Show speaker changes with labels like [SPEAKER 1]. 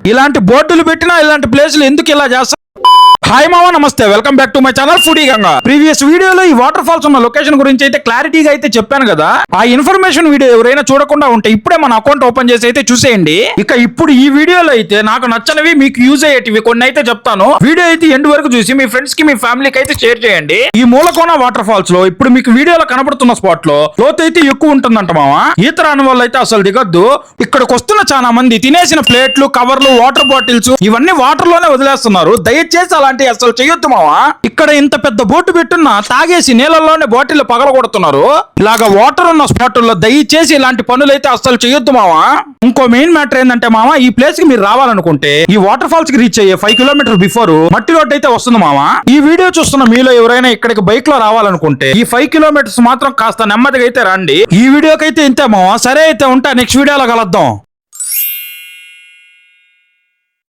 [SPEAKER 1] ఇలాంటి బోర్డులు పెట్టినా ఇలాంటి ప్లేసులు ఎందుకు ఇలా చేస్తారు? హాయ్ మామ, నమస్తే, welcome back to my channel foodie Ganga. Previous వీడియోలో ఈ వాటర్ ఫాల్స్ ఉన్న లొకేషన్ గురించి అయితే క్లారిటీగా అయితే చెప్పాను కదా. ఆ ఇన్ఫర్మేషన్ వీడియో ఎవరైనా చూడకుండా ఉంటే ఇప్పుడే మన అకౌంట్ ఓపెన్ చేసి అయితే చూసేయండి. ఇక ఇప్పుడు ఈ వీడియోలో అయితే నాకు నచ్చనివి, మీకు యూజ్ అయ్యేటివి కొన్ని అయితే చెప్తాను. వీడియో అయితే ఎండ్ వరకు చూసి మీ ఫ్రెండ్స్ కి, మీ ఫ్యామిలీకి అయితే షేర్ చేయండి. ఈ మూలకోన వాటర్ ఫాల్స్ లో ఇప్పుడు మీకు వీడియోలో కనబడుతున్న స్పాట్ లో లోతు అయితే ఎక్కువ ఉంటుందంట మామ. ఈత రాని వాళ్ళు అయితే అసలు దిగద్దు. ఇక్కడికి వస్తున్న చాలా మంది తినేసిన ప్లేట్లు, కవర్లు, వాటర్ బాటిల్స్ ఇవన్నీ వాటర్ లోనే వదిలేస్తున్నారు. దయచేసి అలాంటి అసలు చేయొద్దు మావా. ఇక్కడ ఇంత పెద్ద బోటు పెట్టున్నా తాగేసి నీళ్ళలోనే బాటిల్ పగలగొడుతున్నారు. ఇలాగా వాటర్ ఉన్న స్పాటుల్లో దయచేసి ఇలాంటి పనులు అయితే అసలు చేయొద్దు మావా. ఇంకో మెయిన్ మ్యాటర్ ఏంటంటే మావా, ఈ ప్లేస్ కి మీరు రావాలనుకుంటే ఈ వాటర్ ఫాల్స్ కి రీచ్ అయ్యే 5 కిలోమీటర్ బిఫోర్ మట్టి రోడ్ అయితే వస్తుంది మావా. ఈ వీడియో చూస్తున్న మీలో ఎవరైనా ఇక్కడికి బైక్ లో రావాలనుకుంటే ఈ 5 కిలోమీటర్స్ మాత్రం కాస్త నెమ్మదిగా అయితే రండి. ఈ వీడియోకి అయితే ఇంతే మావా. సరే అయితే ఉంటా, నెక్స్ట్ వీడియోలో కలుద్దాం.